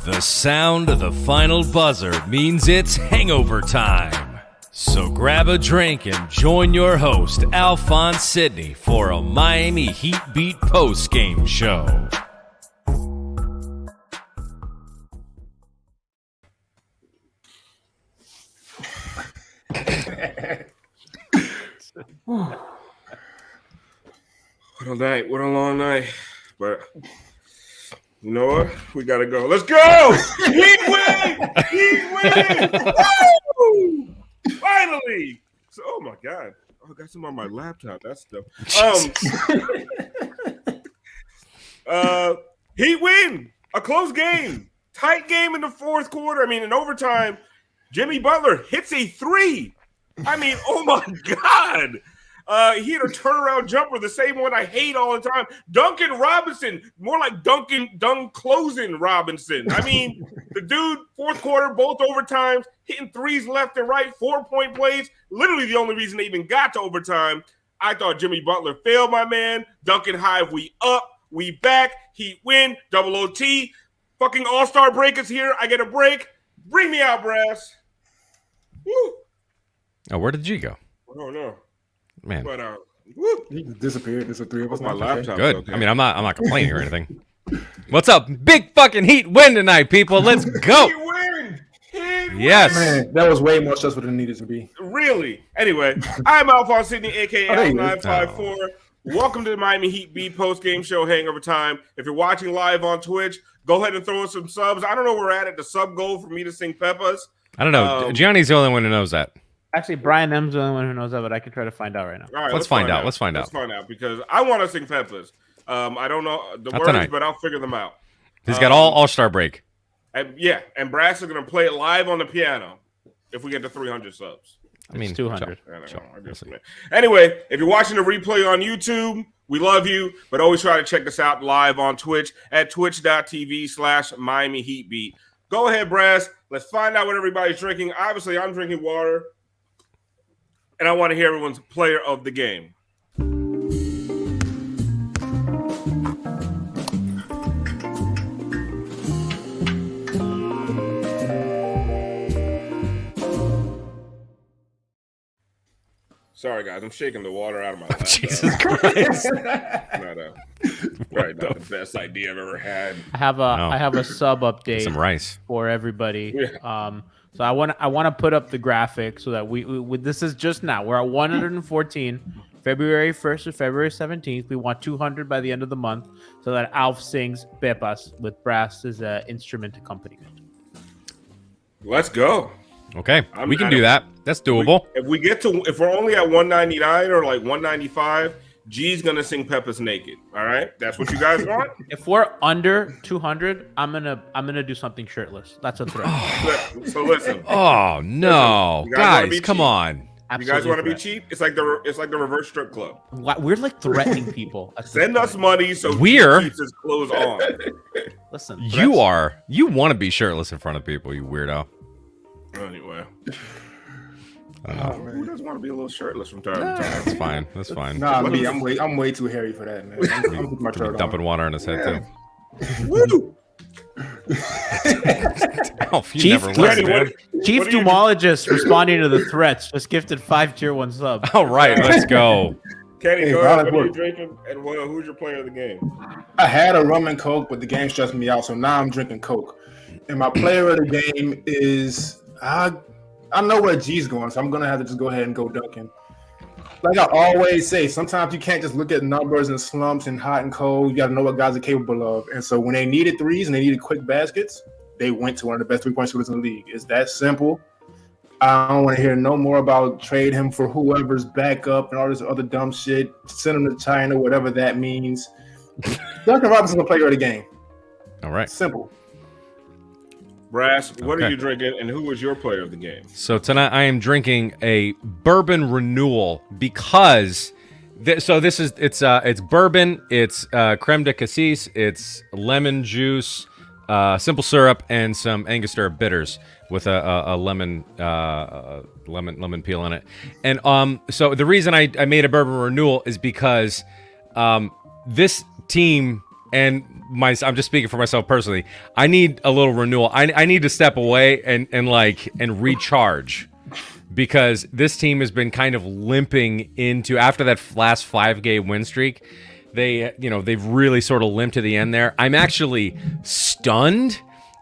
The sound of the final buzzer means it's hangover time. So grab a drink and join your host, Alphonse Sidney, for a Miami Heat Beat post-game show. What a night. What a long night. But you know what? We got to go. Let's go! Heat win! Heat win! Woo! Finally! So, oh, my God. Oh, I got some on my laptop. That's stuff. Heat win! A close game. Tight game in the fourth quarter. I mean, in overtime, Jimmy Butler hits a three. I mean, oh, my God. He had a turnaround jumper, the same one I hate all the time. Duncan Robinson, more like Dunk closing Robinson. I mean, the dude, fourth quarter, both overtimes, hitting threes left and right, 4-point plays. Literally the only reason they even got to overtime. I thought Jimmy Butler failed, my man. Duncan Hive, we up, we back. Heat win, double OT. Fucking all-star break is here. I get a break. Bring me out, Brass. Woo. Oh, where did G go? I don't know. Man, But He just disappeared. There's a three of us. my laptop. good. Okay. I mean, I'm not complaining or anything. What's up? Big fucking Heat win tonight, people. Let's go. He win. He Yes. Man, that was way more stressful than it needed to be. Really? Anyway, I'm Alphonse Sidney, a.k.a. there you is. Al954. Welcome to the Miami Heat Beat post-game show, Hangover Time. If you're watching live on Twitch, go ahead and throw us some subs. I don't know where we're at the sub goal for me to sing Peppers. I don't know. Gianni's the only one who knows that. Actually, Brian M's the only one who knows that, but I can try to find out right now. All right, Let's find out. Let's find Let's find out because I want to sing Peppers. I don't know the Not words, tonight. but I'll figure them out. He's got all-star break. And Brass is going to play it live on the piano if we get to 300 subs. I mean, 200. I don't know. Sure. I just- Anyway, if you're watching the replay on YouTube, we love you, but always try to check us out live on Twitch at twitch.tv/Miami Heat Beat. Go ahead, Brass. Let's find out what everybody's drinking. Obviously, I'm drinking water, and I want to hear everyone's player of the game. Sorry, guys. I'm shaking the water out of my laptop. Jesus Christ. Not the best idea I've ever had. I have a sub update Some rice. for everybody. Yeah. So I want to put up the graphic so that we this is just now. We're at 114, February 1st to February 17th. We want 200 by the end of the month so that Alf sings Pepas with Brass as an instrument accompaniment. Let's go. Okay, I'm we can at do it. that. That's doable. If we're only at 199 or like 195, G's gonna sing Peppers naked. All right, that's what you guys want. If we're under 200, I'm gonna do something shirtless. That's a threat. So listen, Oh no, you guys wanna be guys, come cheap? on. you guys want to be threat. cheap? It's like the reverse strip club. We're like threatening people. at this Send us point. money so We're- G keeps his clothes on. Listen, You want to be shirtless in front of people, you weirdo. Anyway, I don't know. who doesn't want to be a little shirtless from time to time? That's fine. That's fine. Nah, me, I'm way too hairy for that, man. I'm keeping my shirt Dumping on. water on his head Woo! too. Oh, you Chief, never learn, Kenny, man. Chief what do you- Dumologist responding to the threats just gifted 5 tier 1 subs. All right, let's go. Kenny, Hey, go ahead. valid What are you work. drinking? And who's your player of the game? I had a rum and coke, but the game stressed me out, so now I'm drinking coke. And my player of the game is I know where G's going, so I'm gonna have to just go ahead and go Duncan. Like I always say, sometimes you can't just look at numbers and slumps and hot and cold. You gotta know what guys are capable of. And so when they needed threes and they needed quick baskets, they went to one of the best 3-point shooters in the league. It's that simple. I don't want to hear no more about trade him for whoever's backup and all this other dumb shit. Send him to China, whatever that means. Duncan Robinson's the player of the game. All right. Simple. Brass, what are Okay. you drinking? And who was your player of the game? So tonight I am drinking a bourbon renewal because it's bourbon, it's creme de cassis, it's lemon juice, simple syrup, and some Angostura bitters with a lemon peel in it. And so the reason I made a bourbon renewal is because this team and I'm just speaking for myself personally. I need a little renewal. I need to step away and recharge, because this team has been kind of limping into, after that last 5-game win streak. They've really sort of limped to the end there. I'm actually stunned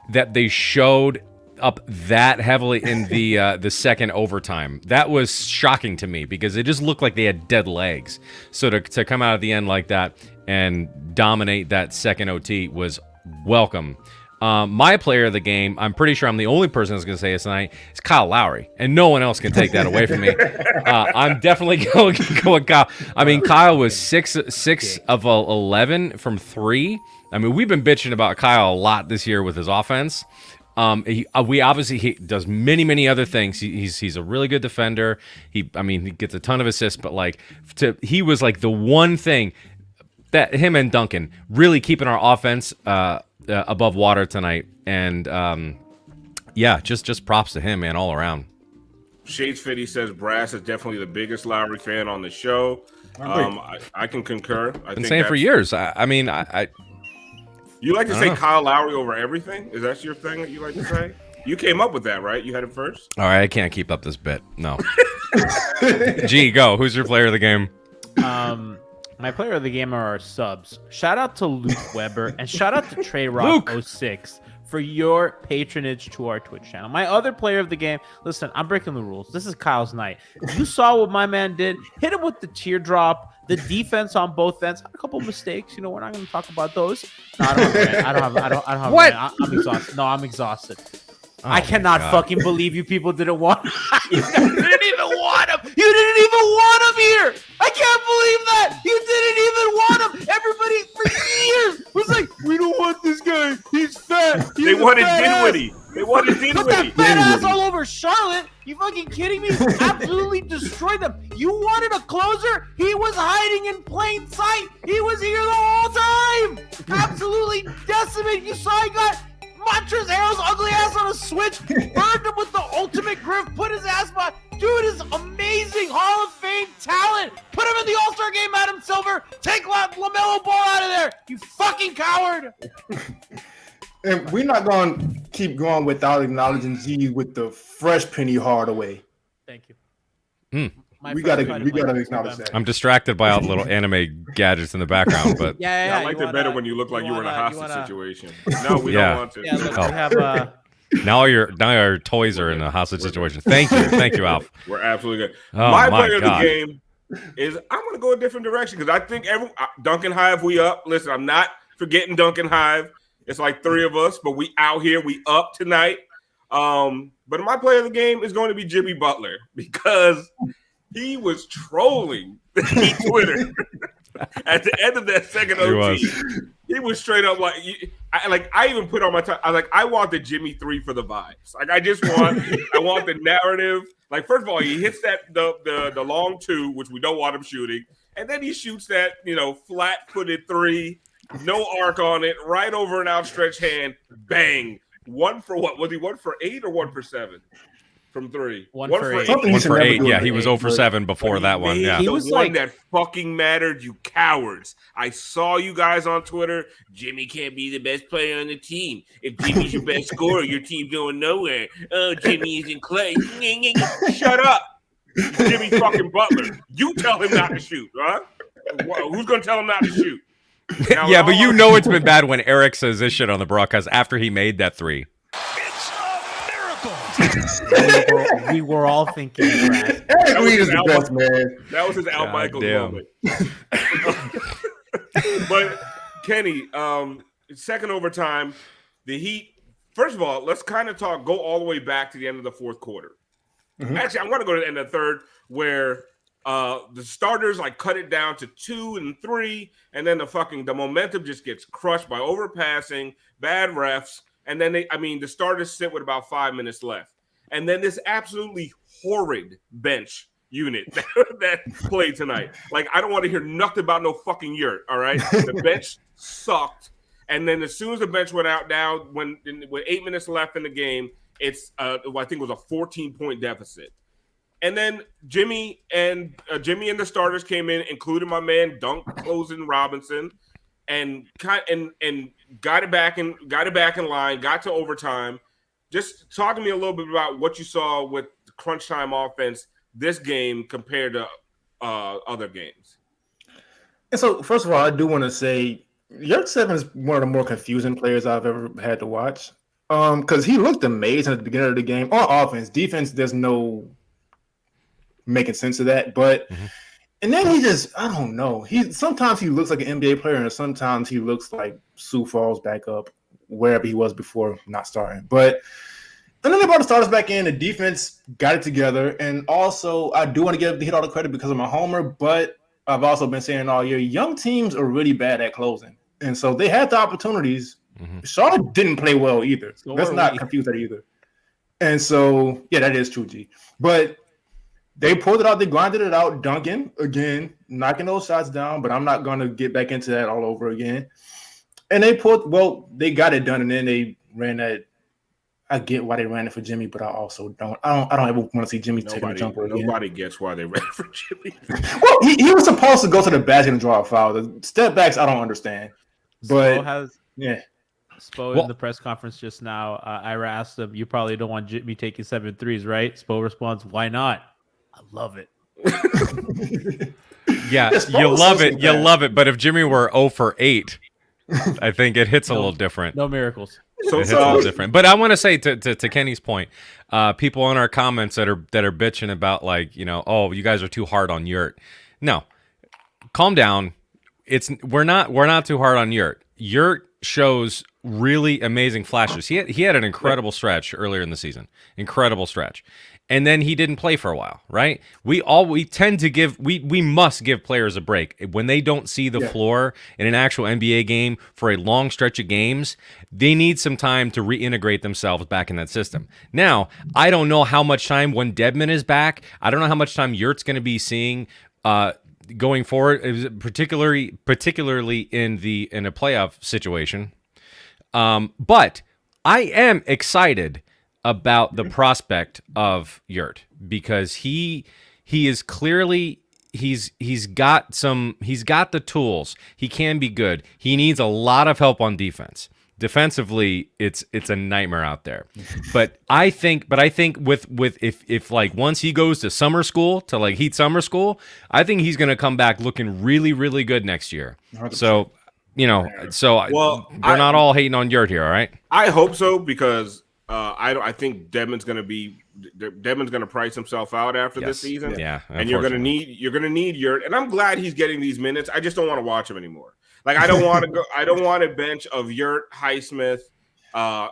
that they showed up that heavily in the second overtime. That was shocking to me, because it just looked like they had dead legs. So to come out at the end like that and dominate that second OT was welcome. My player of the game, I'm pretty sure I'm the only person that's going to say this tonight, is Kyle Lowry, and no one else can take that away from me. I'm definitely going to go with Kyle. I mean, Kyle was 6 of 11 from 3. I mean, we've been bitching about Kyle a lot this year with his offense. He does many other things. He's a really good defender. He gets a ton of assists, but he was like the one thing that him and Duncan really keeping our offense above water tonight. And just props to him, man, all around. Shades Fitty says Brass is definitely the biggest Lowry fan on the show. I can concur. I've been saying for years. You like to say Kyle Lowry over everything? Is that your thing that you like to say? You came up with that, right? You had it first? All right, I can't keep up this bit. No. G, go. Who's your player of the game? My player of the game are our subs. Shout out to Luke Weber and shout out to Trey Rock 06 for your patronage to our Twitch channel. My other player of the game, listen, I'm breaking the rules. This is Kyle's night. You saw what my man did. Hit him with the teardrop. The defense on both ends had a couple mistakes. We're not going to talk about those. No, I don't have. What? I'm exhausted. No, I'm exhausted. Oh, I cannot fucking believe you people didn't want him. You didn't even want him. You didn't even want him here. I can't believe that. You didn't even want him. Everybody for years was like, we don't want this guy. He's fat. They wanted Dinwiddie. They wanted Dinwiddie. Put that fat ass all over Charlotte. You fucking kidding me? Absolutely destroyed them. You wanted a closer? He was hiding in plain sight. He was here the whole time. Absolutely decimated. You saw he got Montrezl Harrell's ugly ass on a switch, burned him with the ultimate grip, put his ass by. Dude is amazing. Hall of Fame talent. Put him in the All-Star game, Adam Silver. Take LaMelo Ball out of there. You fucking coward. And we're not going to keep going without acknowledging G with the fresh Penny Hardaway. Thank you. We gotta acknowledge that. I'm distracted by all the little anime gadgets in the background, but I liked it better when you looked like you were in a hostage situation. No, we don't want to. Yeah, look, we have now your toys are in a hostage situation. Thank you, Alf. We're absolutely good. Oh, my player of the game is I'm going to go a different direction because I think Duncan Hive, we up. Listen, I'm not forgetting Duncan Hive. It's like 3 of us, but we out here. We up tonight. But my player of the game is going to be Jimmy Butler because he was trolling the Heat Twitter at the end of that second OT. He was straight up like, I even put on my time. I want the Jimmy 3 for the vibes. Like, I want the narrative. Like, first of all, he hits the long 2, which we don't want him shooting, and then he shoots that flat-footed 3, no arc on it, right over an outstretched hand, bang. 1 for what? Was he 1 for 8 or 1 for 7? From 3. 1 for 8. 1 for 8. Yeah, he was 0 for 7 before that one. Yeah, he was one that fucking mattered. You cowards! I saw you guys on Twitter. Jimmy can't be the best player on the team. If Jimmy's your best scorer, your team's going nowhere. Oh, Jimmy isn't Clay. Shut up, Jimmy fucking Butler. You tell him not to shoot, huh? Who's gonna tell him not to shoot? Now, yeah, but it's been bad when Eric says this shit on the broadcast after he made that 3. We were all thinking Eric Reed is the best, man. That was his Al Michaels moment. But Kenny, second overtime, the Heat. First of all, let's kind of go all the way back to the end of the fourth quarter. Mm-hmm. Actually, I'm going to go to the end of the third, where the starters cut it down to 2 and 3, and then the momentum just gets crushed by overpassing, bad refs. And then the starters sit with about 5 minutes left. And then this absolutely horrid bench unit that played tonight. I don't want to hear nothing about no fucking yurt, all right? The bench sucked. And then as soon as the bench went out down, with 8 minutes left in the game, it's, I think it was a 14-point deficit. And then Jimmy and the starters came in, including my man Dunk Closing Robinson. and got it back in line, got to overtime. Just talk to me a little bit about what you saw with the crunch time offense this game compared to other games. And so, first of all, I do want to say Yerk 7 is one of the more confusing players I've ever had to watch. Because he looked amazing at the beginning of the game. On offense, defense, there's no making sense of that. But and then he just, I don't know. Sometimes he looks like an NBA player, and sometimes he looks like Sioux Falls back up wherever he was before not starting. But and then they brought the starters back in. The defense got it together. And also, I do want to give the hit all the credit because I'm a homer, but I've also been saying all year, young teams are really bad at closing. And so they had the opportunities. Charlotte didn't play well either. Let's not confuse that either. And so, yeah, that is true, G. But they pulled it out. They grinded it out. Duncan, again, knocking those shots down, but I'm not going to get back into that all over again. And they got it done, and then they ran that. I get why they ran it for Jimmy, but I also don't. I don't ever want to see Jimmy take a jumper again. Nobody gets why they ran it for Jimmy. Well, he was supposed to go to the basket and draw a foul. The step backs, I don't understand. But Spo in the press conference just now, Ira asked him, "You probably don't want Jimmy taking 7 threes, right?" Spo responds, "Why not? I love it." Yeah, you love it. You love it. But if Jimmy were 0 for 8, I think it hits a little different. No miracles. So it's a little different. But I want to say to Kenny's point, people in our comments that are bitching about oh, you guys are too hard on Yurt. No, calm down. We're not too hard on Yurt. Yurt shows really amazing flashes. He had an incredible stretch earlier in the season. Incredible stretch. And then he didn't play for a while, right? We must give players a break. When they don't see the floor in an actual NBA game for a long stretch of games, they need some time to reintegrate themselves back in that system. Now, I don't know how much time when Dedmon is back. I don't know how much time Yurt's going to be seeing going forward, particularly in a playoff situation. But I am excited about the prospect of Yurt because he is clearly he's got the tools. He can be good. He needs a lot of help on defense. Defensively, it's a nightmare out there. But I think with if once he goes to summer school to Heat summer school, I think he's going to come back looking really, really good next year. 100%. So we're not all hating on Yurt here, all right? I hope so because I think Dedmon's going to price himself out after this season. Yeah, and you're going to need Yurt, and I'm glad he's getting these minutes. I just don't want to watch him anymore. I don't want to go. I don't want a bench of Yurt, Highsmith,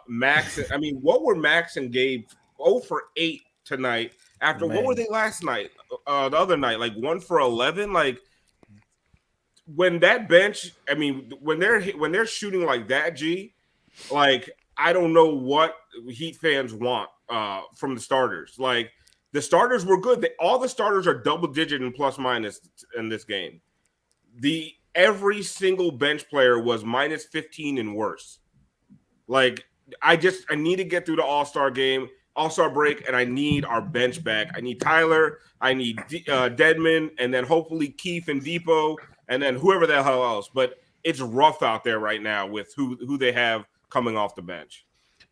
Max. I mean, what were Max and Gabe 0 for 8 tonight? After what were they last night? The other night, 1 for 11. When that bench, I mean, when they're shooting like that, I don't know what Heat fans want from the starters. The starters were good. All the starters are double digit and plus minus in this game. Every single bench player was minus 15 and worse. I need to get through the All-Star game, All-Star break, and I need our bench back. I need Tyler, I need Dedmon, and then hopefully Keith and Depot, and then whoever the hell else. But it's rough out there right now with who they have coming off the bench.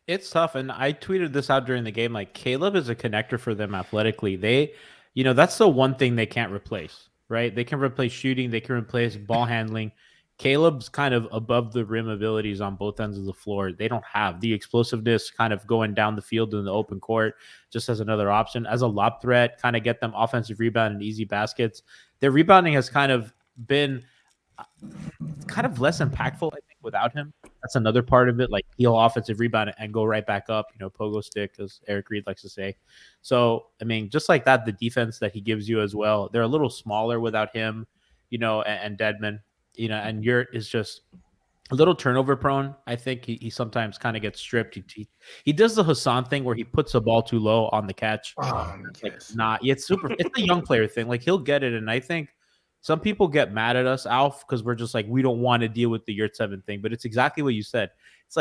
It's tough, and I tweeted this out during the game. Caleb is a connector for them athletically. That's the one thing they can't replace, right? They can replace shooting, they can replace ball handling. Caleb's kind of above the rim abilities on both ends of the floor. They don't have the explosiveness kind of going down the field in the open court just as another option. As a lob threat, kind of get them offensive rebound and easy baskets. Their rebounding has kind of been less impactful, I think, without him. That's another part of it. He'll offensive rebound and go right back up, pogo stick, as Eric Reed likes to say. So, I mean, just like that, the defense that he gives you as well, they're a little smaller without him, and Dedmon, and Yurt is just a little turnover prone. I think he sometimes kind of gets stripped. He does the Hassan thing where he puts the ball too low on the catch. It's a young player thing. He'll get it. And I think some people get mad at us, Alf, because we're just we don't want to deal with the Yurt 7 thing. But it's exactly what you said. It's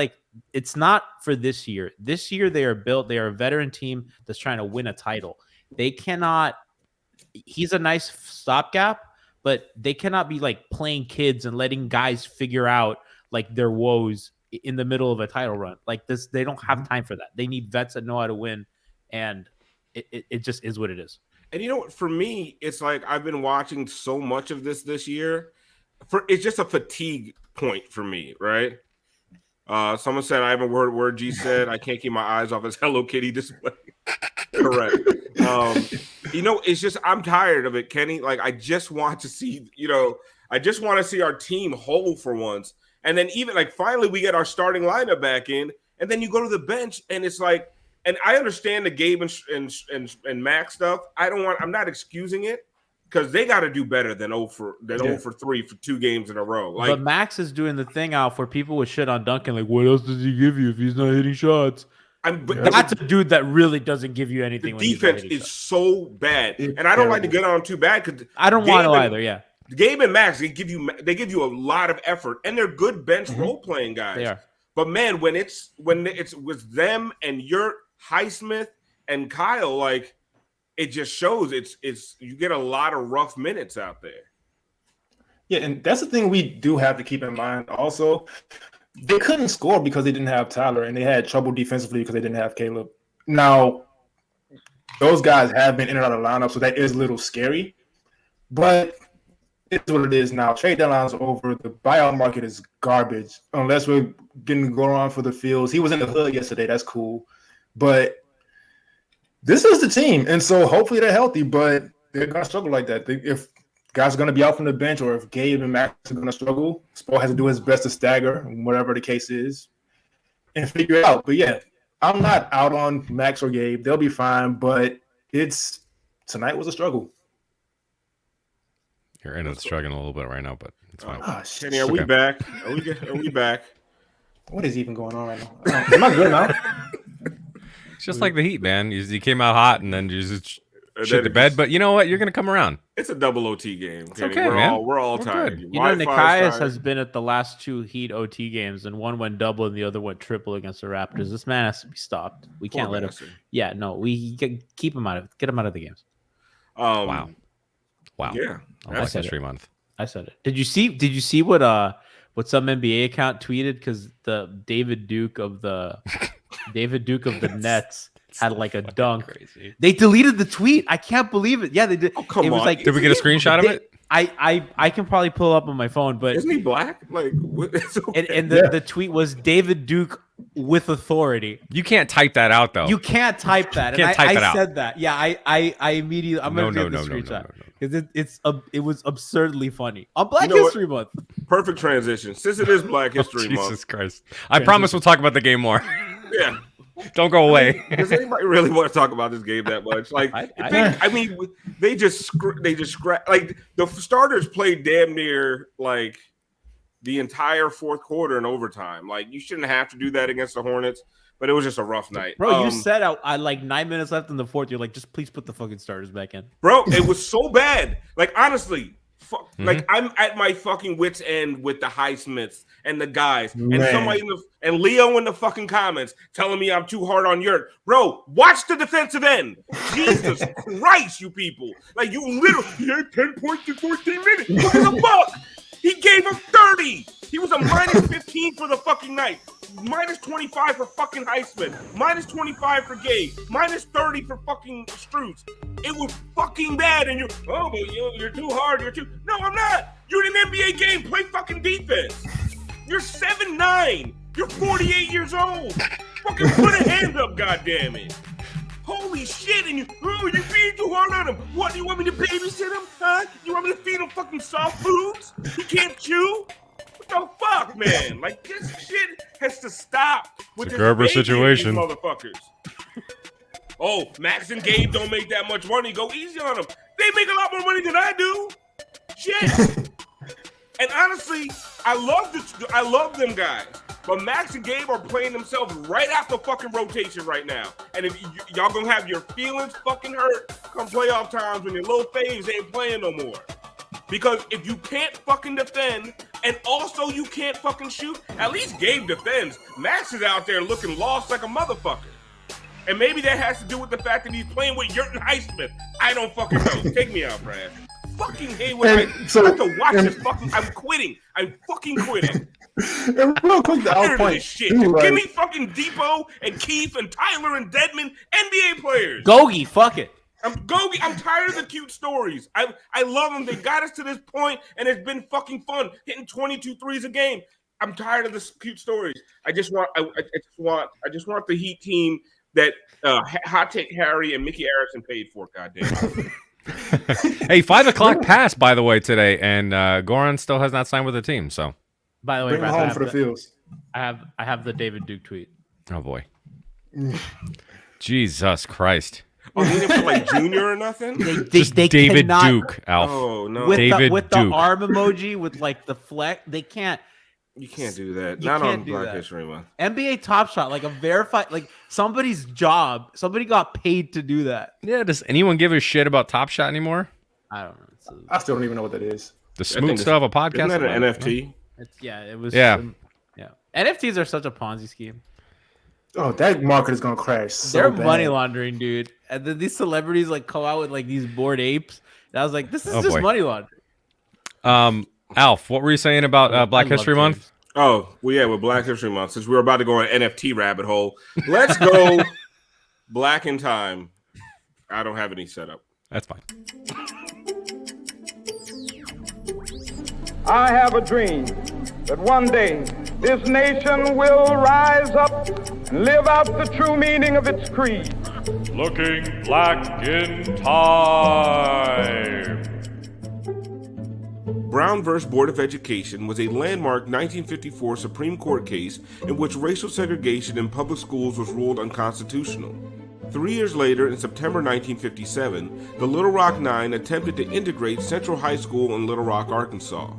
it's not for this year. This year they are a veteran team that's trying to win a title. They cannot. He's a nice stopgap, but they cannot be like playing kids and letting guys figure out like their woes in the middle of a title run. Like this, they don't have time for that. They need vets that know how to win, and it just is what it is. And you know what? For me, it's like I've been watching so much of this year. It's just a fatigue point for me, right? Someone said I haven't heard a word G said. I can't keep my eyes off his Hello Kitty display. Correct. It's just I'm tired of it, Kenny. Like I just want to see, I just want to see our team whole for once. And then even like finally we get our starting lineup back in, and then you go to the bench and it's like, and I understand the Gabe and Max stuff. I'm not excusing it. Because they got to do better than 0 for 3 for 2 games in a row. Like, but Max is doing the thing out where people would shit on Duncan. Like, what else does he give you if he's not hitting shots? That's a dude that really doesn't give you anything. The defense is so bad, and I don't like to get on too bad because I don't want to either. Yeah, Gabe and Max they give you a lot of effort, and they're good bench role playing guys. They are. But man, when it's with them and Yurt, Highsmith, and Kyle, like. It just shows it's you get a lot of rough minutes out there. Yeah, and that's the thing we do have to keep in mind. Also, they couldn't score because they didn't have Tyler, and they had trouble defensively because they didn't have Caleb. Now, those guys have been in and out of the lineup, so that is a little scary. But it's what it is now. Trade deadline's over. The buyout market is garbage unless we're getting going on for the fields. He was in the hood yesterday. That's cool, but. This is the team, and so hopefully they're healthy, but they're going to struggle like that. If guys are going to be out from the bench or if Gabe and Max are going to struggle, Spo has to do his best to stagger, whatever the case is, and figure it out. But, yeah, I'm not out on Max or Gabe. They'll be fine, but tonight was a struggle. You're in it struggling a little bit right now, but it's fine. Kenny, are we back? Are we back? What is even going on right now? Am I good now? It's just like the Heat, man. You came out hot and then you just shit to bed. But you know what? You're gonna come around. It's a double OT game. It's okay, man. We're all tired. Good. Nikias has been at the last 2 Heat OT games, and one went double and the other went triple against the Raptors. This man has to be stopped. We can't let him. Yeah, no, we can keep him out of. Get him out of the games. Wow. Yeah, Black History Month. I said it. Did you see what some NBA account tweeted? Because the David Duke of the Nets had like a dunk. Crazy. They deleted the tweet. I can't believe it. Yeah, they did. Oh, come on. Was like, did we get a screenshot of it? I can probably pull it up on my phone, but isn't he black? Like, okay. and the tweet was David Duke with authority. You can't type that out though. You can't type that. And I said that. Yeah, I immediately. I'm gonna get the screenshot because it was absurdly funny on Black History Month. Perfect transition. Since it is Black History Month. Jesus Christ! I promise we'll talk about the game more. Yeah. Don't go away. Does anybody really want to talk about this game that much? Like, they just scratch. Like the starters played damn near like the entire fourth quarter in overtime. Like you shouldn't have to do that against the Hornets, but it was just a rough night. Bro, you said I like 9 minutes left in the fourth. You're like, just please put the fucking starters back in. Bro, it was so bad. Like honestly. Like I'm at my fucking wit's end with the Highsmiths and the guys and somebody and Leo in the fucking comments telling me I'm too hard on Yurt. Bro, watch the defensive end. Jesus Christ, you people! Like you literally he had 10 points in 14 minutes. What is a buck? He gave him 30. He was a minus 15 for the fucking night. Minus 25 for fucking Highsmith. Minus 25 for Gabe. Minus 30 for fucking Struz. It was fucking bad. And you're too hard. No, I'm not. You're in an NBA game. Play fucking defense. You're 7'9". You're 48 years old. Fucking put a hand up, goddammit. Holy shit, and you feed too hard on him. What, do you want me to babysit him? Huh? You want me to feed him fucking soft foods? He can't chew? What the fuck, man? Like, this shit has to stop with it's a this Gerber situation. Motherfuckers. Oh, Max and Gabe don't make that much money. Go easy on them. They make a lot more money than I do. Shit. And honestly, I love them guys. But Max and Gabe are playing themselves right after fucking rotation right now. And if y'all gonna have your feelings fucking hurt come playoff times when your little faves ain't playing no more. Because if you can't fucking defend and also you can't fucking shoot, at least Gabe defends. Max is out there looking lost like a motherfucker. And maybe that has to do with the fact that he's playing with Yurt and Highsmith. I don't fucking know. Take me out, Brad. fucking hate when I have to watch this fucking. I'm quitting. I'm fucking quitting. And real quick, the I'm tired of point. this shit. Give me fucking Depot and Keith and Tyler and Dedmon, NBA players. Gogi, fuck it. I'm tired of the cute stories. I love them. They got us to this point, and it's been fucking fun hitting 22 threes a game. I'm tired of the cute stories. I just want the Heat team that Hot Take Harry and Mickey Arison paid for. Goddamn. Hey, 5 o'clock passed, by the way, today, and Goran still has not signed with the team. So, By the way, Bring him home for the fields. I have the David Duke tweet. oh boy, Jesus Christ. Oh, he didn't put like Junior or nothing. Just David Duke, Alf. Oh no, with David the Duke. arm emoji with like the flex. They can't. you can't do that. You Not can't on do Black that. History Month. NBA Top Shot, like a verified, like somebody's job. Somebody got paid to do that. Yeah, does anyone give a shit about Top Shot anymore? I don't know. I still don't even know what that is. The Smoot still have a podcast? Isn't that an about it? NFT? It was. Yeah. Yeah. NFTs are such a Ponzi scheme. Oh, that market is gonna crash. So They're bad. money laundering, dude. And then these celebrities like come out with like these bored apes. And I was like, this is Oh, just boy. money laundering. Alf, what were you saying about Black I love History Month? James. Oh, well, yeah, with Black History Month, since we were about to go on an NFT rabbit hole, let's go Black in Time. I don't have any setup. That's fine. I have a dream that one day this nation will rise up and live out the true meaning of its creed. Looking Black in Time. Brown v. Board of Education was a landmark 1954 Supreme Court case in which racial segregation in public schools was ruled unconstitutional. 3 years later, in September 1957, the Little Rock Nine attempted to integrate Central High School in Little Rock, Arkansas.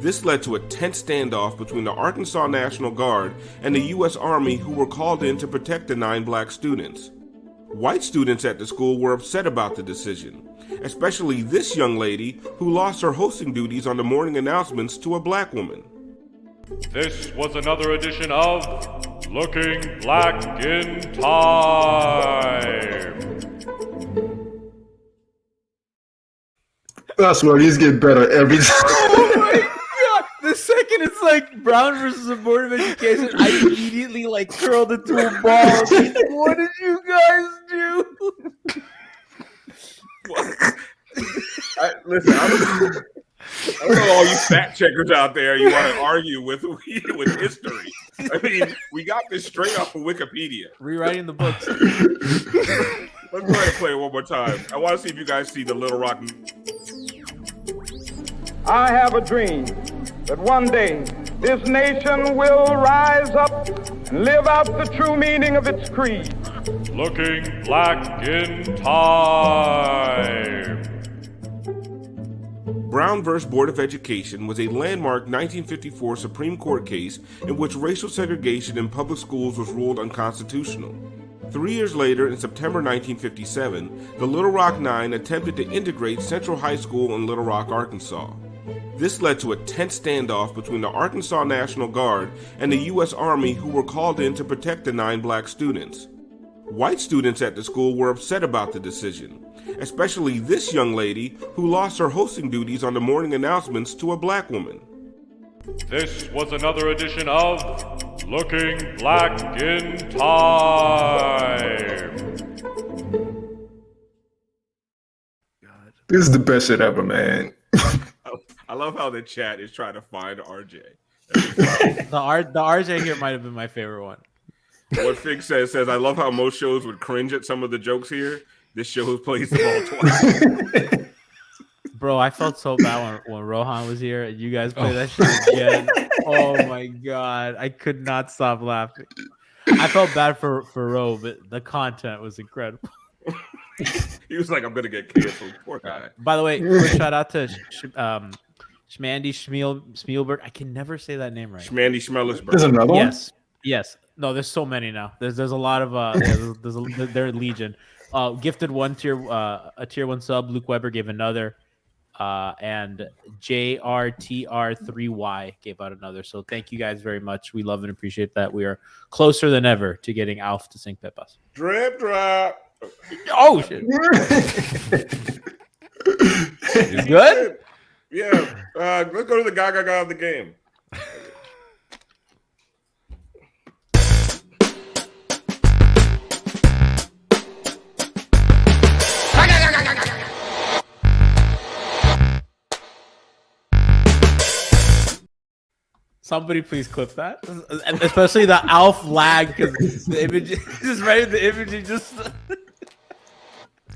This led to a tense standoff between the Arkansas National Guard and the U.S. Army, who were called in to protect the 9 black students. White students at the school were upset about the decision, especially this young lady who lost her hosting duties on the morning announcements to a black woman. This was another edition of Looking Black in Time. I swear, these get better every time. Oh my god! The second it's like Brown versus the Board of Education, I immediately like curled into a ball. Like, what did you guys do? Listen, I don't know all you fact checkers out there you want to argue with history. I mean, we got this straight off of Wikipedia. Rewriting the books. Let's go ahead and play it one more time. I want to see if you guys see the Little Rock. I have a dream that one day this nation will rise up and live out the true meaning of its creed. Looking Black in Time. Brown v. Board of Education was a landmark 1954 Supreme Court case in which racial segregation in public schools was ruled unconstitutional. 3 years later, in September 1957, the Little Rock Nine attempted to integrate Central High School in Little Rock, Arkansas. This led to a tense standoff between the Arkansas National Guard and the U.S. Army, who were called in to protect the 9 black students. White students at the school were upset about the decision, especially this young lady who lost her hosting duties on the morning announcements to a black woman. This was another edition of Looking Black in Time. This is the best shit ever, man. I love how the chat is trying to find RJ. The RJ here might have been my favorite one. What Fig says, I love how most shows would cringe at some of the jokes here. This show plays them all twice. Bro, I felt so bad when Rohan was here and you guys played that shit again. Oh my god. I could not stop laughing. I felt bad for Ro, but the content was incredible. He was like, I'm going to get canceled. Poor guy. By the way, quick shout out to Schmandy Schmielberg. I can never say that name right. Schmandy Schmellisberg. There's another one? Yes. No, there's so many now. There's a lot of they're legion. Gifted one tier a tier 1 sub. Luke Weber gave another. And JRTR3Y gave out another. So thank you guys very much. We love and appreciate that. We are closer than ever to getting Alf to sync Pip us. Drip drop. Oh shit. He's good? Yeah. Let's go to the Gaga of the game. Somebody please clip that, and especially the Alf lag because the image just right. The image just.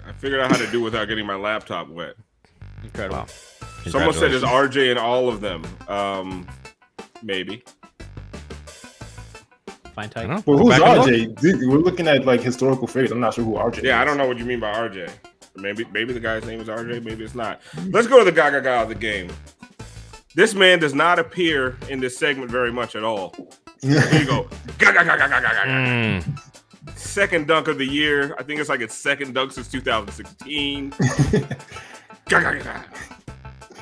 I figured out how to do it without getting my laptop wet. Incredible. Wow. Someone said there's RJ in all of them. Maybe. Fine type. Well, who's RJ? We're looking at like historical figures. I'm not sure who RJ is. Yeah, I don't know what you mean by RJ. Maybe the guy's name is RJ. Maybe it's not. Let's go to the Gaga of the game. This man does not appear in this segment very much at all. Here you go. Gaga. Second dunk of the year. I think it's like its second dunk since 2016.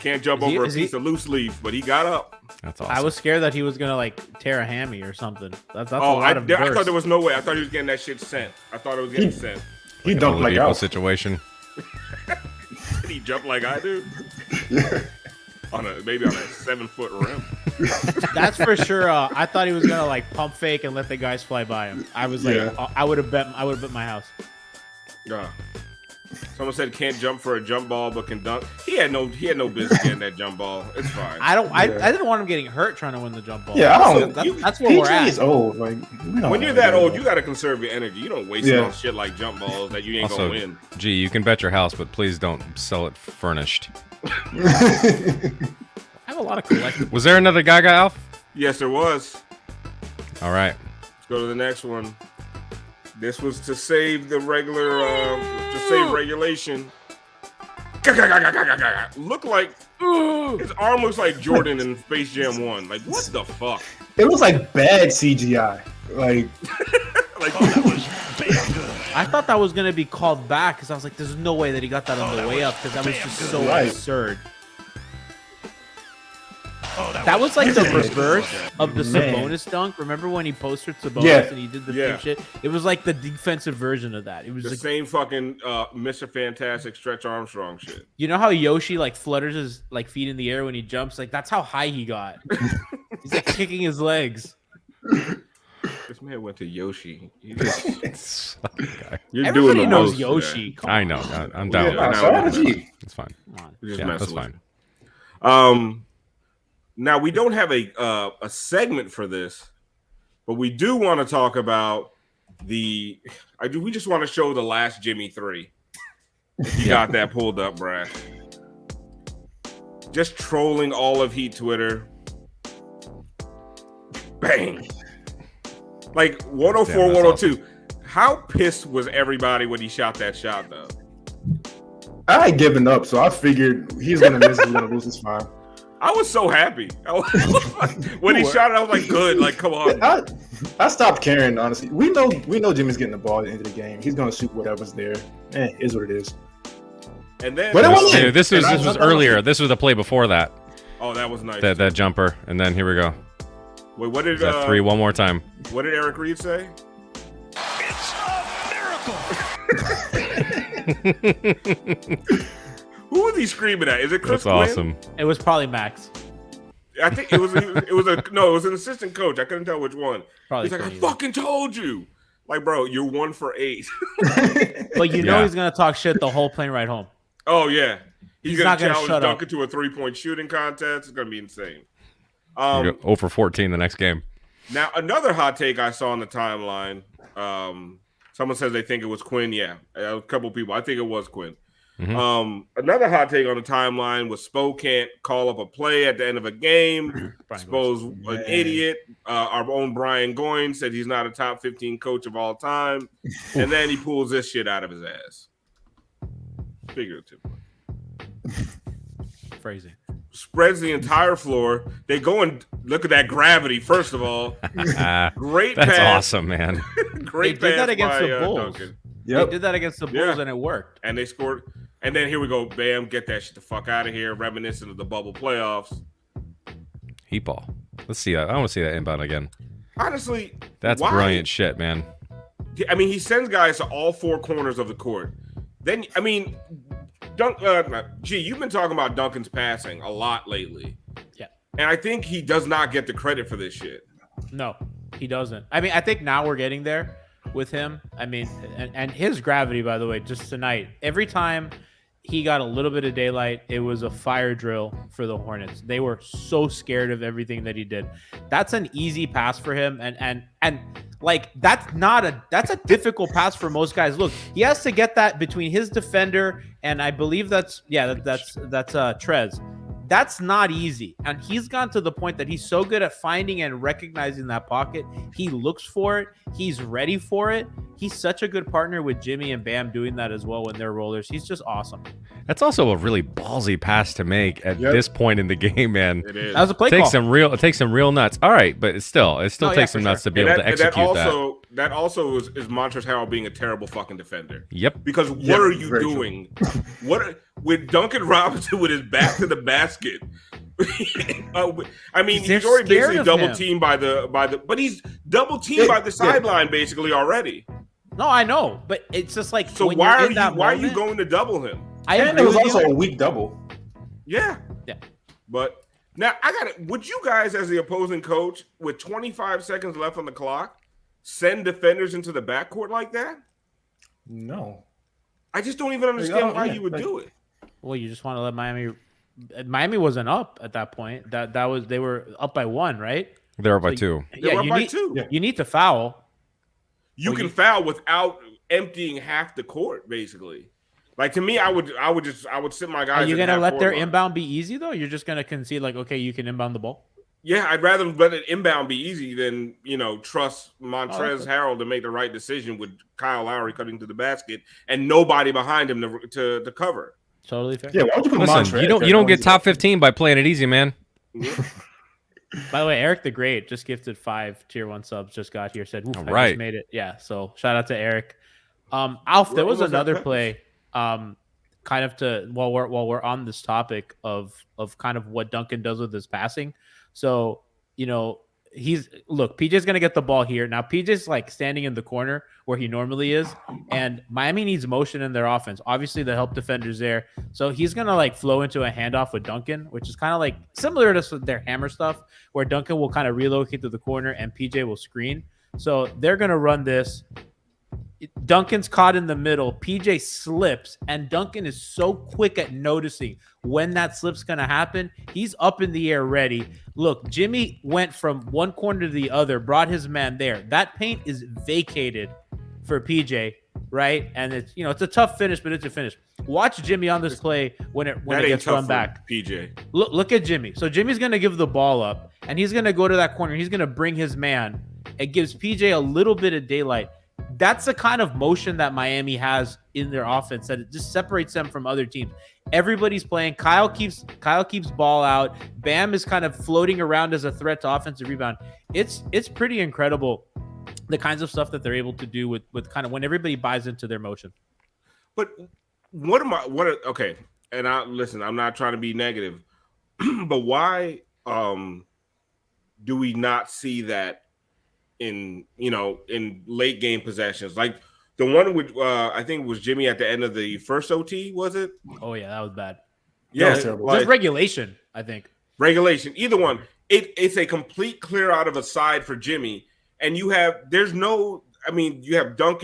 Can't jump over a piece of loose leaf, but he got up. That's awesome. I was scared that he was gonna like tear a hammy or something. That's a I lot of thought there was no way. I thought he was getting that shit sent. I thought it was getting sent. He dunked like Alf. situation. Did he jump like I do? Maybe on a 7-foot rim. That's for sure. I thought he was gonna like pump fake and let the guys fly by him. I was like, I would have bet my house. Yeah. Someone said can't jump for a jump ball but can dunk. He had no business getting that jump ball. It's fine. I didn't want him getting hurt trying to win the jump ball. Yeah, I don't. That's where we're at. Is old. Like, when you're that old, you got to conserve your energy. You don't waste it on shit like jump balls that you ain't gonna win. Gee, you can bet your house, but please don't sell it furnished. I have a lot of collectibles. Was there another Gaga, Alf? Yes, there was. All right. Let's go to the next one. This was to save the regular, to save regulation. Look like his arm looks like Jordan in Space Jam 1. Like, what the fuck? It looks like bad CGI. Like that was I thought that was gonna be called back because I was like, "There's no way that he got that on the way up," because that was just so absurd. That was like the reverse of the Sabonis dunk. Remember when he posted Sabonis and he did the same shit? It was like the defensive version of that. It was the like, same fucking Mr. Fantastic Stretch Armstrong shit. You know how Yoshi like flutters his like feet in the air when he jumps? Like that's how high he got. He's like kicking his legs. This man went to Yoshi. Everybody knows Yoshi. I know. I'm down. It's fine. That's fine. Now we don't have a segment for this, but we do want to talk about we just want to show the last Jimmy 3. You got that pulled up, Brad. Just trolling all of Heat Twitter. Bang. Like 104, 102. Awesome. How pissed was everybody when he shot that shot, though? I had given up, so I figured he's gonna miss. He's gonna lose his fine. I was so happy. When he shot it, I was like, good. Like, come on. I stopped caring, honestly. We know Jimmy's getting the ball at the end of the game. He's going to shoot whatever's there. It is what it is. And then this was earlier. This was the play before that. Oh, that was nice. That jumper. And then here we go. Wait, what did that 3 one more time? What did Eric Reed say? It's a miracle. Who was he screaming at? Is it Chris That's Quinn? awesome. It was probably Max. I think it was an assistant coach. I couldn't tell which one. Probably He's like, I fucking told you. Like, bro, you're 1 for 8. But you know he's gonna talk shit the whole plane ride home. Oh yeah, he's gonna not gonna challenge shut up. Duncan to a 3-point shooting contest. It's gonna be insane. 0 for 14 the next game. Now another hot take I saw on the timeline. Someone says they think it was Quinn. Yeah, a couple people. I think it was Quinn. Mm-hmm. Another hot take on the timeline was Spo can't call up a play at the end of a game. Spo's an idiot. Our own Brian Goins said he's not a top 15 coach of all time. And then he pulls this shit out of his ass. Figuratively. Phrasing. Spreads the entire floor. They go and look at that gravity, first of all. Great That's pass. awesome, man. Great they did pass that against by the Bulls. Duncan. They did that against the Bulls and it worked. And they scored. And then here we go. Bam, get that shit the fuck out of here. Reminiscent of the bubble playoffs. Heat ball. Let's see that. I want to see that inbound again. Honestly, that's brilliant shit, man. I mean, he sends guys to all 4 corners of the court. Then, I mean, You've been talking about Duncan's passing a lot lately. Yeah. And I think he does not get the credit for this shit. No, he doesn't. I mean, I think now we're getting there with him. I mean, and his gravity, by the way, just tonight, every time he got a little bit of daylight, it was a fire drill for the Hornets. They were so scared of everything that he did. That's an easy pass for him. And like, that's a difficult pass for most guys. Look, he has to get that between his defender and I believe that's Trez. That's not easy. And he's gone to the point that he's so good at finding and recognizing that pocket. He looks for it. He's ready for it. He's such a good partner with Jimmy and Bam doing that as well when they're rollers. He's just awesome. That's also a really ballsy pass to make at this point in the game, man. It is. That was a play call. It takes some real nuts. All right, but it still takes some nuts to be able to execute that. That also is Montrezl Harrell being a terrible fucking defender. Yep. Because what are you doing? With Duncan Robinson with his back to the basket? I mean, he's already basically double teamed but he's double teamed by the sideline basically already. No, I know, but it's just like, so why are you going to double him? And it was also a weak double. Yeah. But now I got it. Would you guys, as the opposing coach, with 25 seconds left on the clock, send defenders into the backcourt like that? No. I just don't even understand why you would do it. Well, you just want to let Miami wasn't up at that point. They were up by 1, right? They're up by 2. They're up by 2. You need to foul. You can foul without emptying half the court, basically. Like, to me, I would sit my guys. Are you gonna let their inbound be easy though? You're just gonna concede like, okay, you can inbound the ball. Yeah, I'd rather let it inbound be easy than trust Montrezl Harrell to make the right decision with Kyle Lowry cutting to the basket and nobody behind him to cover. Totally fair. Yeah, why would you put Listen, you don't get top 15 by playing it easy, man. By the way, Eric the Great just gifted 5 tier 1 subs. Just got here, said, "Oof, I just made it." Yeah, so shout out to Eric. Alf, there was another play. Kind of to while we're on this topic of kind of what Duncan does with his passing. So PJ's gonna get the ball here now. PJ's like standing in the corner where he normally is, and Miami needs motion in their offense. Obviously, the help defender's there, so he's gonna like flow into a handoff with Duncan, which is kind of like similar to their hammer stuff, where Duncan will kind of relocate to the corner and PJ will screen. So they're gonna run this. Duncan's caught in the middle. PJ slips, and Duncan is so quick at noticing when that slip's going to happen. He's up in the air ready. Look, Jimmy went from one corner to the other, brought his man there. That paint is vacated for PJ, right? And it's a tough finish, but it's a finish. Watch Jimmy on this play when it gets run back. PJ, look at Jimmy. So Jimmy's going to give the ball up, and he's going to go to that corner. He's going to bring his man. It gives PJ a little bit of daylight. That's the kind of motion that Miami has in their offense that it just separates them from other teams. Everybody's playing. Kyle keeps ball out. Bam is kind of floating around as a threat to offensive rebound. It's pretty incredible the kinds of stuff that they're able to do with kind of when everybody buys into their motion. But okay, and I'm not trying to be negative, but why do we not see that in late game possessions, like the one with I think it was Jimmy at the end of the first OT, was it? Oh yeah, that was bad. Yeah, just regulation. I think regulation. Either one. It's a complete clear out of a side for Jimmy, and you have Duncan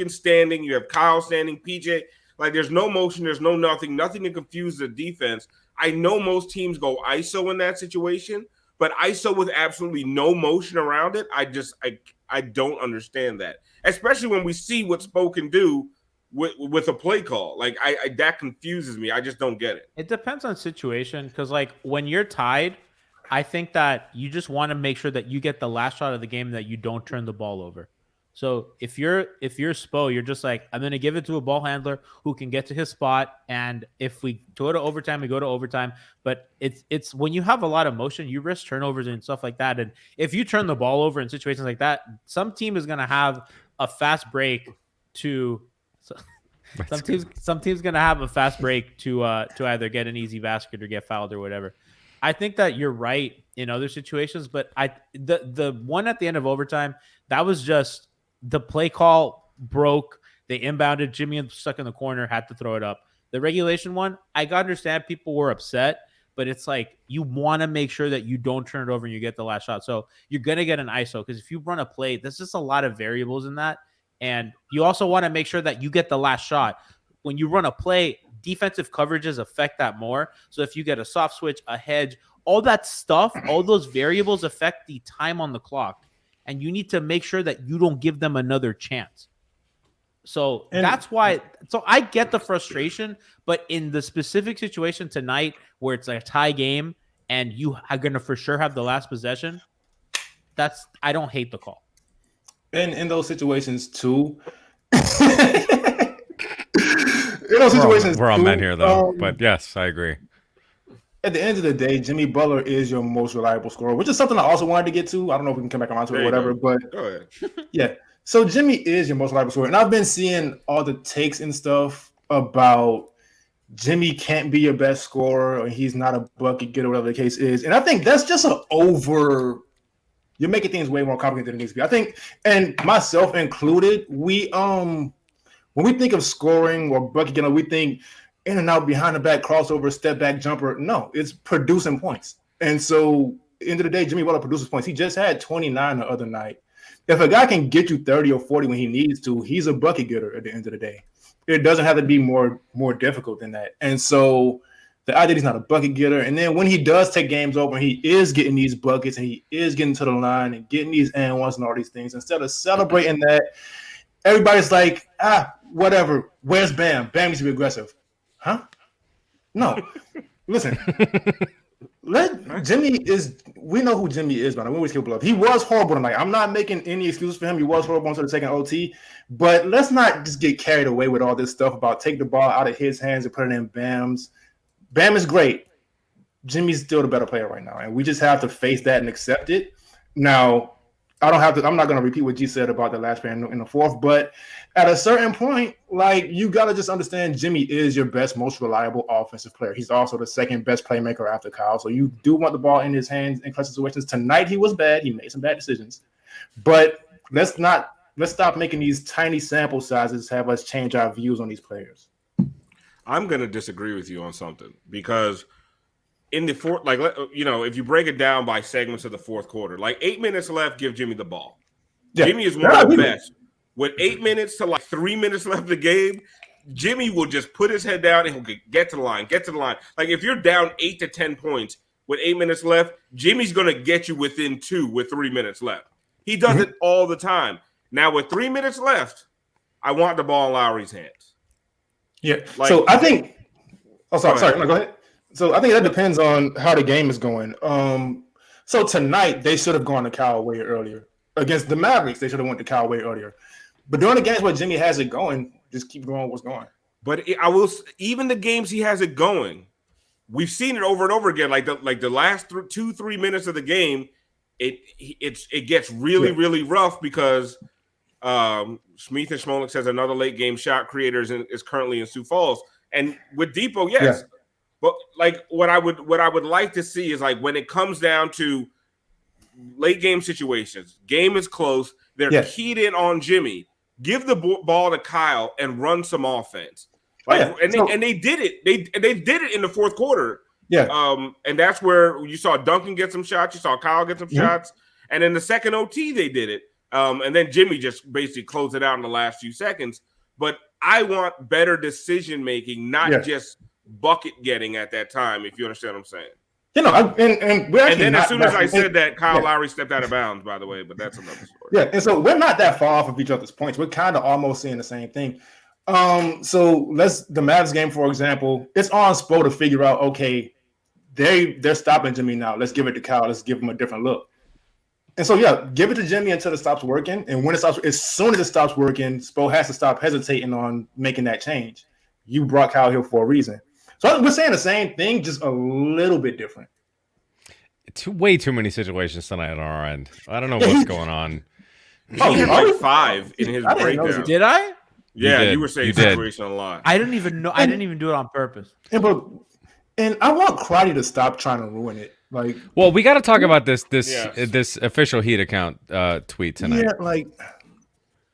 standing, you have Kyle standing, PJ. Like there's no motion, there's no nothing to confuse the defense. I know most teams go ISO in that situation. But ISO with absolutely no motion around it, I don't understand that. Especially when we see what Spo can do with a play call. Like that confuses me. I just don't get it. It depends on situation because like when you're tied, I think that you just want to make sure that you get the last shot of the game, that you don't turn the ball over. So if you're Spo, you're just like, I'm going to give it to a ball handler who can get to his spot. And if we go to overtime, we go to overtime. But it's when you have a lot of motion, you risk turnovers and stuff like that. And if you turn the ball over in situations like that, some team is going to have a fast break to some team's going to have a fast break to either get an easy basket or get fouled or whatever. I think that you're right in other situations, but the one at the end of overtime, that was just the play call broke. They inbounded. Jimmy stuck in the corner, had to throw it up. The regulation one, I understand people were upset, but it's like you want to make sure that you don't turn it over and you get the last shot. So you're going to get an ISO because if you run a play, there's just a lot of variables in that. And you also want to make sure that you get the last shot. When you run a play, defensive coverages affect that more. So if you get a soft switch, a hedge, all that stuff, all those variables affect the time on the clock. And you need to make sure that you don't give them another chance. So that's why. So I get the frustration, but in the specific situation tonight where it's a tie game and you are going to for sure have the last possession, I don't hate the call. And in those situations too, we're all men here though. But yes, I agree. At the end of the day, Jimmy Butler is your most reliable scorer, which is something I also wanted to get to. I don't know if we can come back around to it or whatever, but go ahead. Yeah. So Jimmy is your most reliable scorer. And I've been seeing all the takes and stuff about Jimmy can't be your best scorer or he's not a bucket getter, whatever the case is. And I think that's just you're making things way more complicated than it needs to be. I think, and myself included, we when we think of scoring or bucket getter, we think in and out, behind the back, crossover, step back, jumper. No, it's producing points. And so end of the day, Jimmy Butler produces points. He just had 29 the other night. If a guy can get you 30 or 40 when he needs to, he's a bucket getter at the end of the day. It doesn't have to be more difficult than that. And so the idea he's not a bucket getter. And then when he does take games over, he is getting these buckets and he is getting to the line and getting these and ones and all these things. Instead of celebrating that, everybody's like, whatever. Where's Bam? Bam needs to be aggressive. Huh? No. Listen. We know who Jimmy is, man. We always keep love. He was horrible tonight. I'm not making any excuses for him. He was horrible until the second OT. But let's not just get carried away with all this stuff about take the ball out of his hands and put it in Bam's. Bam is great. Jimmy's still the better player right now, and we just have to face that and accept it. Now, I'm not going to repeat what G said about the last player in the fourth, but at a certain point, like, you got to just understand Jimmy is your best, most reliable offensive player. He's also the second best playmaker after Kyle. So you do want the ball in his hands in clutch situations. Tonight he was bad. He made some bad decisions. But let's stop making these tiny sample sizes have us change our views on these players. I'm going to disagree with you on something because in the fourth, like, if you break it down by segments of the fourth quarter, like 8 minutes left, give Jimmy the ball. Yeah. Jimmy is one of the best. With 8 minutes to like 3 minutes left of the game, Jimmy will just put his head down and he'll get to the line. Like, if you're down 8 to 10 points with 8 minutes left, Jimmy's going to get you within 2 with 3 minutes left. He does it all the time. Now, with 3 minutes left, I want the ball in Lowry's hands. Yeah. Like, so I think – sorry. No, go ahead. So I think that depends on how the game is going. So tonight, they should have gone to Kyle way earlier. Against the Mavericks, they should have went to Kyle way earlier. But during the games where Jimmy has it going, just keep going what's going. But even the games he has it going, we've seen it over and over again. Like the last 2-3 minutes of the game, it gets really rough because Smith and Smolik says another late game shot creator is currently in Sioux Falls. And with Depot, yes. Yeah. But like what I would like to see is like when it comes down to late game situations, game is close, they're keyed in on Jimmy. Give the ball to Kyle and run some offense. And they did it. They did it in the fourth quarter. Yeah. And that's where you saw Duncan get some shots, you saw Kyle get some shots, and in the second OT they did it. And then Jimmy just basically closed it out in the last few seconds. But I want better decision making, not just bucket getting at that time, if you understand what I'm saying. You know, and then as soon as I said that, Kyle Lowry stepped out of bounds, by the way, but that's another story. Yeah, and so we're not that far off of each other's points. We're kind of almost saying the same thing. So the Mavs game, for example, it's on Spo to figure out, okay, they're stopping Jimmy now. Let's give it to Kyle. Let's give him a different look. And so, give it to Jimmy until it stops working. And when as soon as it stops working, Spo has to stop hesitating on making that change. You brought Kyle here for a reason. So we're saying the same thing, just a little bit different. Way too many situations tonight on our end. I don't know what's going on. He had like 5 in his breakdown. Did I? Yeah, you were saying situation a lot. I didn't even know. I didn't even do it on purpose. And I want Crotty to stop trying to ruin it. Like, well, we got to talk about this official Heat account tweet tonight. Yeah, like,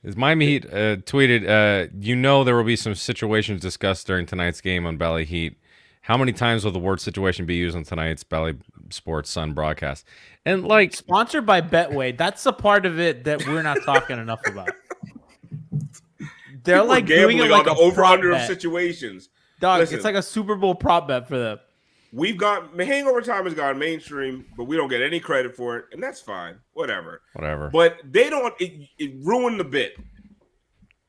Is Miami Heat tweeted, you know there will be some situations discussed during tonight's game on Bally Heat. How many times will the word situation be used on tonight's Bally Sports Sun broadcast? And like Sponsored by Betway. That's the part of it that we're not talking enough about. They're like doing it gambling like on the a over-under prop of bet. situations. Dog, Listen. it's like a Super Bowl prop bet for them. Hangover Time has gone mainstream, but we don't get any credit for it, and that's fine. Whatever. But they don't. It ruined the bit.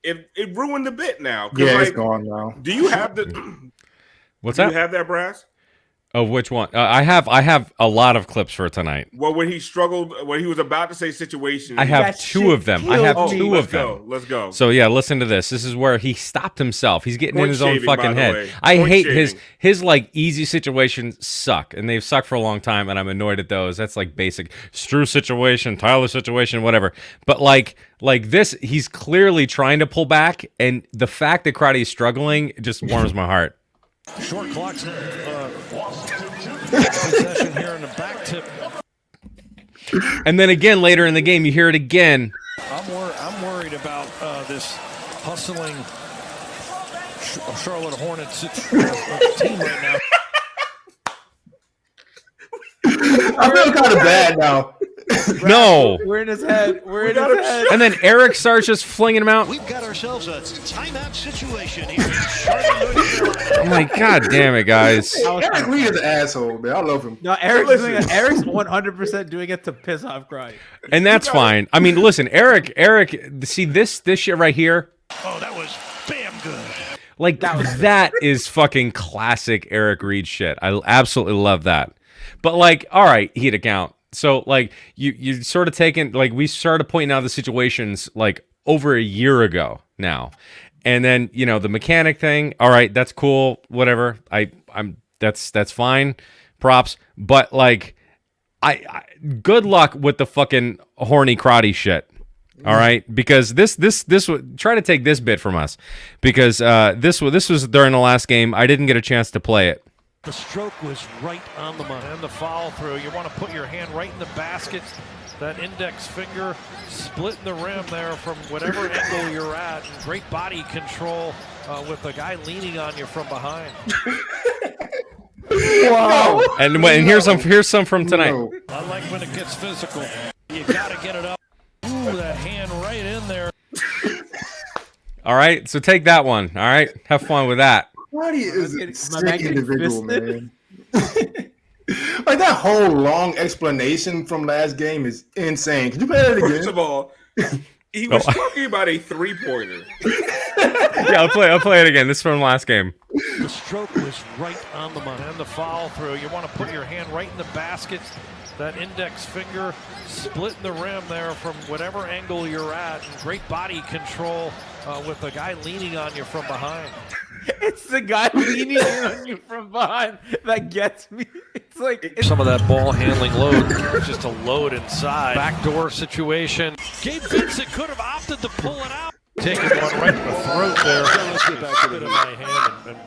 It ruined the bit now. Yeah, it's gone now. Do you have the? what's do that? you have that, Brass? Oh, which one? I have a lot of clips for tonight. Well, when he struggled, when he was about to say situation, I have two of them. I have two of them. Let's go. So yeah, listen to this. This is where he stopped himself. He's getting in Point his own shaving, fucking by the head. way. I Point hate shaving. his like easy situations suck, and they've sucked for a long time, and I'm annoyed at those. That's like basic Stru situation, Tyler situation, whatever. But like this, he's clearly trying to pull back, and the fact that Crowdy is struggling just warms my heart. Short clocks. Possession here in the back tip. And then again later in the game, you hear it again. I'm worried about this hustling Charlotte Hornets team right now. I feel kind of bad now. No. We're in his head. We're in his head. And then Eric starts just flinging him out. We've got ourselves a timeout situation here in Charlotte, North Carolina. I'm like, God damn it, guys. Eric Reed is an asshole, man. I love him. No, Eric's 100% doing it to piss off Cry. And that's fine. I mean, listen, Eric, see this shit right here? Oh, that was bam good. Like, that is fucking classic Eric Reed shit. I absolutely love that. But, like, all right, he'd account. So, like, you sort of taken, like, we started pointing out the situations, like, over a year ago now. And then, you know, the mechanic thing, all right, that's cool, whatever. That's fine. Props. But, like, I good luck with the fucking horny crotty shit. All right, because this try to take this bit from us, because this was during the last game. I didn't get a chance to play it. The stroke was right on the money. And the follow through. You want to put your hand right in the basket. That index finger splitting the rim there from whatever angle you're at. And great body control with the guy leaning on you from behind. Wow. And here's some from tonight. No. I like when it gets physical. You got to get it up. Ooh, that hand right in there. All right, so take that one. All right, have fun with that. Crowdy is a My sick man getting individual, fisted. man. Like that whole long explanation from last game is insane. Could you play that again? First of all, he was talking about a 3-pointer. Yeah, I'll play it again. This is from last game. The stroke was right on the money. And the follow through. You want to put your hand right in the basket. That index finger splitting the rim there from whatever angle you're at. And great body control with the guy leaning on you from behind. It's the guy leaning in on you from behind that gets me. It's like Some of that ball handling load, just a load inside. Backdoor situation. Gabe Vincent could have opted to pull it out. Taking one right in the throat there. Let's get back to my hand and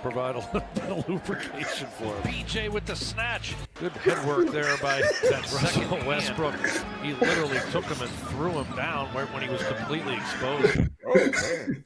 provide a little bit of lubrication for him. PJ with the snatch. Good head work there by that second Westbrook. He literally took him and threw him down when he was completely exposed. Oh, man.